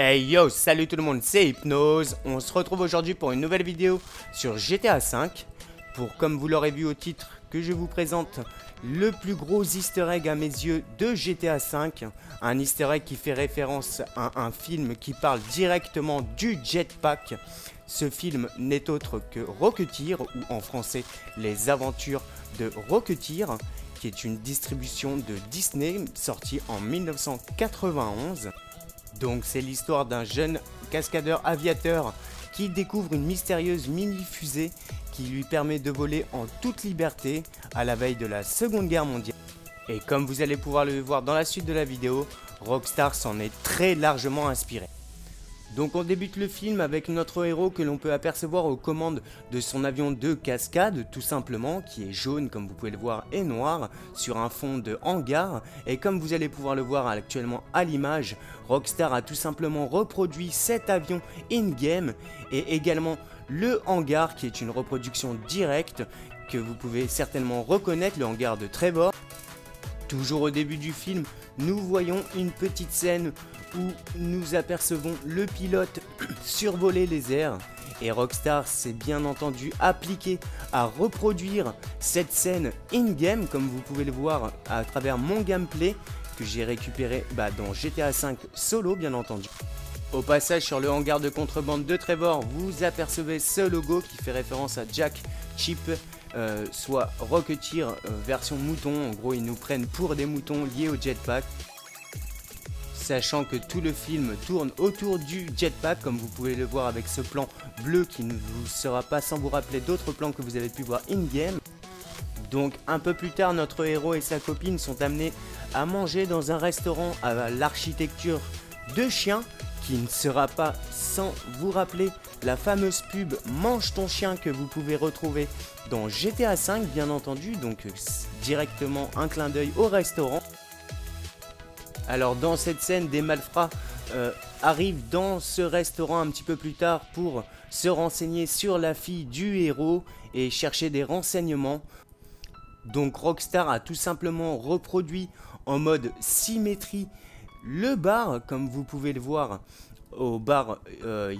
Hey yo, salut tout le monde, c'est Hypnose. On se retrouve aujourd'hui pour une nouvelle vidéo sur GTA V. Pour, comme vous l'aurez vu au titre, que je vous présente le plus gros easter egg à mes yeux de GTA V. Un easter egg qui fait référence à un film qui parle directement du jetpack. Ce film n'est autre que Rocketeer, ou en français Les Aventures de Rocketeer, qui est une distribution de Disney sortie en 1991. Donc c'est l'histoire d'un jeune cascadeur aviateur qui découvre une mystérieuse mini-fusée qui lui permet de voler en toute liberté à la veille de la Seconde Guerre mondiale. Et comme vous allez pouvoir le voir dans la suite de la vidéo, Rockstar s'en est très largement inspiré. Donc on débute le film avec notre héros que l'on peut apercevoir aux commandes de son avion de cascade tout simplement, qui est jaune comme vous pouvez le voir et noir sur un fond de hangar. Et comme vous allez pouvoir le voir actuellement à l'image, Rockstar a tout simplement reproduit cet avion in-game et également le hangar qui est une reproduction directe que vous pouvez certainement reconnaître, le hangar de Trevor. Toujours au début du film, nous voyons une petite scène où nous apercevons le pilote survoler les airs. Et Rockstar s'est bien entendu appliqué à reproduire cette scène in-game, comme vous pouvez le voir à travers mon gameplay que j'ai récupéré dans GTA V solo bien entendu. Au passage sur le hangar de contrebande de Trevor, vous apercevez ce logo qui fait référence à Jack Chip, soit Rocketeer version mouton. En gros, ils nous prennent pour des moutons liés au jetpack. Sachant que tout le film tourne autour du jetpack, comme vous pouvez le voir avec ce plan bleu qui ne vous sera pas sans vous rappeler d'autres plans que vous avez pu voir in-game. Donc un peu plus tard, notre héros et sa copine sont amenés à manger dans un restaurant à l'architecture de chien, qui ne sera pas sans vous rappeler la fameuse pub Mange ton chien que vous pouvez retrouver dans GTA V bien entendu, donc directement un clin d'œil au restaurant. Alors dans cette scène, des malfrats arrivent dans ce restaurant un petit peu plus tard pour se renseigner sur la fille du héros et chercher des renseignements. Donc Rockstar a tout simplement reproduit en mode symétrie le bar, comme vous pouvez le voir au bar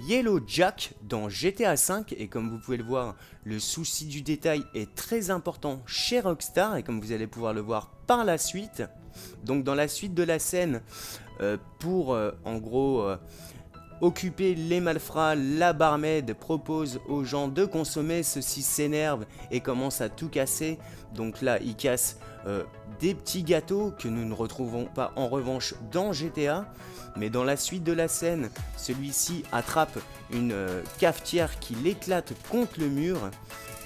Yellow Jack dans GTA V. Et comme vous pouvez le voir, le souci du détail est très important chez Rockstar, et comme vous allez pouvoir le voir par la suite. Donc dans la suite de la scène, pour en gros occuper les malfrats, la barmaid propose aux gens de consommer. Ceux-ci s'énervent et commencent à tout casser. Donc là ils cassent des petits gâteaux que nous ne retrouvons pas en revanche dans GTA. Mais dans la suite de la scène, celui-ci attrape une cafetière qui l'éclate contre le mur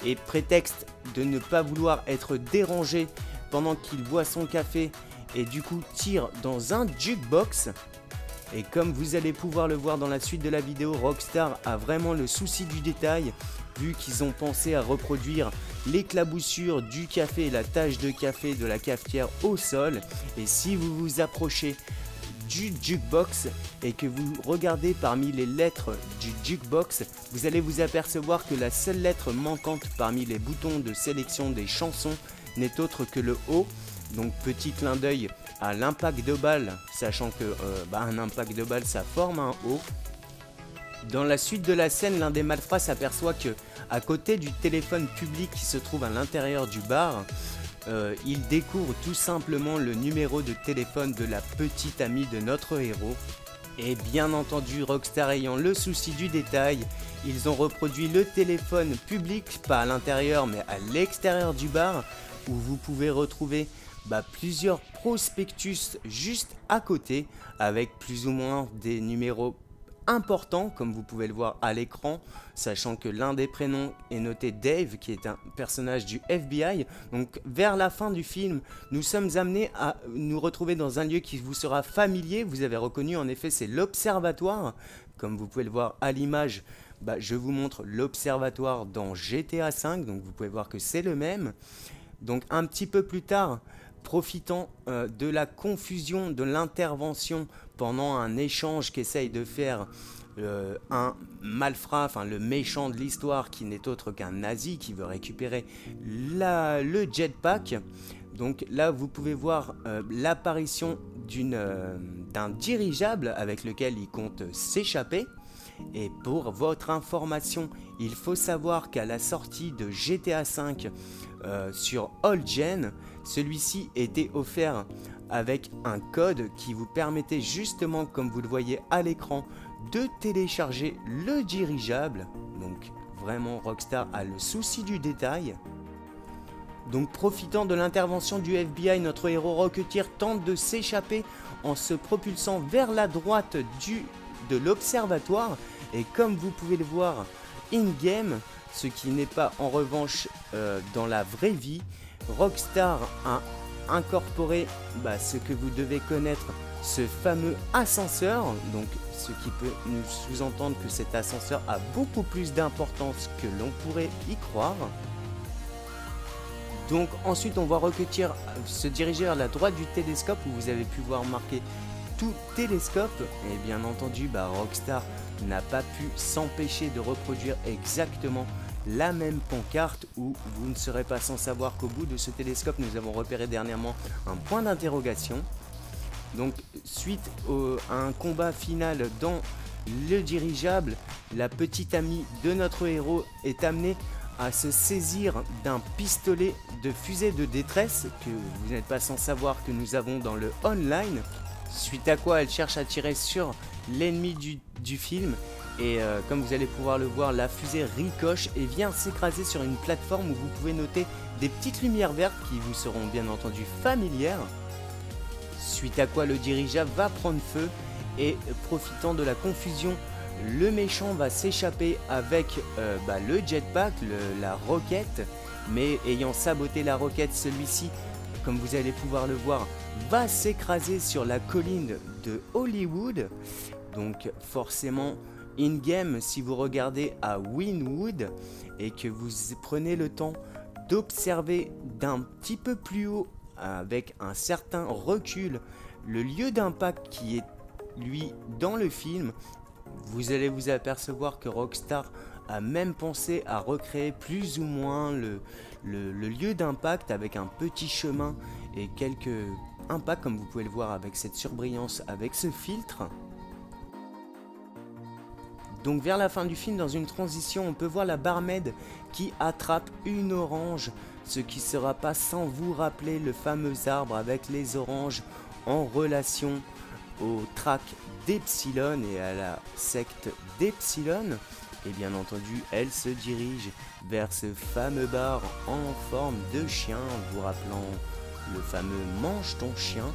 et prétexte de ne pas vouloir être dérangé pendant qu'il boit son café, et du coup tire dans un jukebox. Et comme vous allez pouvoir le voir dans la suite de la vidéo, Rockstar a vraiment le souci du détail, vu qu'ils ont pensé à reproduire l'éclaboussure du café et la tache de café de la cafetière au sol. Et si vous vous approchez du jukebox et que vous regardez parmi les lettres du jukebox, vous allez vous apercevoir que la seule lettre manquante parmi les boutons de sélection des chansons n'est autre que le O. Donc petit clin d'œil à l'impact de balle, sachant que un impact de balle ça forme un O. Dans la suite de la scène, l'un des malfrats s'aperçoit que à côté du téléphone public qui se trouve à l'intérieur du bar, il découvre tout simplement le numéro de téléphone de la petite amie de notre héros. Et bien entendu, Rockstar ayant le souci du détail, ils ont reproduit le téléphone public, pas à l'intérieur mais à l'extérieur du bar, où vous pouvez retrouver plusieurs prospectus juste à côté, avec plus ou moins des numéros importants, comme vous pouvez le voir à l'écran, sachant que l'un des prénoms est noté Dave, qui est un personnage du FBI. Donc vers la fin du film, nous sommes amenés à nous retrouver dans un lieu qui vous sera familier. Vous avez reconnu, en effet, c'est l'Observatoire. Comme vous pouvez le voir à l'image, je vous montre l'Observatoire dans GTA V, donc vous pouvez voir que c'est le même. Donc un petit peu plus tard, profitant de la confusion de l'intervention pendant un échange qu'essaye de faire un malfrat, enfin le méchant de l'histoire, qui n'est autre qu'un nazi qui veut récupérer le jetpack. Donc là vous pouvez voir l'apparition d'un dirigeable avec lequel il compte s'échapper. Et pour votre information, il faut savoir qu'à la sortie de GTA V sur All Gen, celui-ci était offert avec un code qui vous permettait justement, comme vous le voyez à l'écran, de télécharger le dirigeable. Donc vraiment Rockstar a le souci du détail. Donc profitant de l'intervention du FBI, notre héros Rocketeer tente de s'échapper en se propulsant vers la droite de l'observatoire. Et comme vous pouvez le voir in-game, ce qui n'est pas en revanche dans la vraie vie, Rockstar a incorporé ce que vous devez connaître, ce fameux ascenseur. Donc ce qui peut nous sous-entendre que cet ascenseur a beaucoup plus d'importance que l'on pourrait y croire. Donc ensuite on voit Rocketeer se diriger vers la droite du télescope où vous avez pu voir marqué tout télescope. Et bien entendu Rockstar n'a pas pu s'empêcher de reproduire exactement la même pancarte où vous ne serez pas sans savoir qu'au bout de ce télescope nous avons repéré dernièrement un point d'interrogation. Donc suite à un combat final dans le dirigeable, la petite amie de notre héros est amenée à se saisir d'un pistolet de fusée de détresse que vous n'êtes pas sans savoir que nous avons dans le online. Suite à quoi elle cherche à tirer sur l'ennemi du film et comme vous allez pouvoir le voir, la fusée ricoche et vient s'écraser sur une plateforme où vous pouvez noter des petites lumières vertes qui vous seront bien entendu familières. Suite à quoi le dirigeable va prendre feu et profitant de la confusion, le méchant va s'échapper avec le jetpack, la roquette, mais ayant saboté la roquette, celui-ci, comme vous allez pouvoir le voir, va s'écraser sur la colline de Hollywood. Donc forcément, in-game, si vous regardez à Wynwood et que vous prenez le temps d'observer d'un petit peu plus haut, avec un certain recul, le lieu d'impact qui est lui dans le film, vous allez vous apercevoir que Rockstar a même pensé à recréer plus ou moins le lieu d'impact avec un petit chemin et quelques impacts comme vous pouvez le voir avec cette surbrillance, avec ce filtre. Donc vers la fin du film, dans une transition, on peut voir la barmaid qui attrape une orange, ce qui sera pas sans vous rappeler le fameux arbre avec les oranges en relation au track d'Epsilon et à la secte d'Epsilon. Et bien entendu, elle se dirige vers ce fameux bar en forme de chien, vous rappelant le fameux mange ton chien.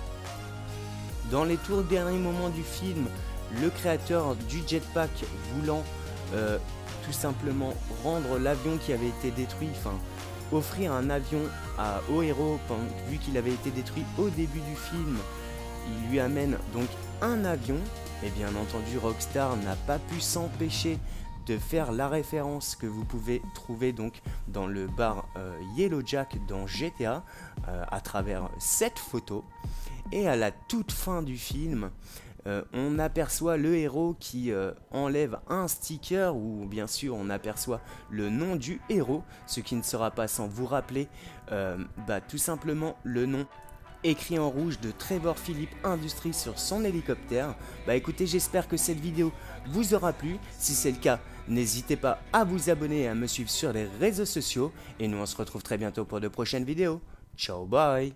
Dans les tout derniers moments du film, le créateur du jetpack voulant tout simplement rendre l'avion qui avait été détruit, offrir un avion au héros vu qu'il avait été détruit au début du film, il lui amène donc un avion. Et bien entendu, Rockstar n'a pas pu s'empêcher de faire la référence que vous pouvez trouver donc dans le bar Yellow Jack dans GTA à travers cette photo. Et à la toute fin du film, on aperçoit le héros qui enlève un sticker où bien sûr on aperçoit le nom du héros, ce qui ne sera pas sans vous rappeler tout simplement le nom écrit en rouge de Trevor Philip Industries sur son hélicoptère. Écoutez, j'espère que cette vidéo vous aura plu. Si c'est le cas, n'hésitez pas à vous abonner et à me suivre sur les réseaux sociaux. Et nous on se retrouve très bientôt pour de prochaines vidéos. Ciao, bye.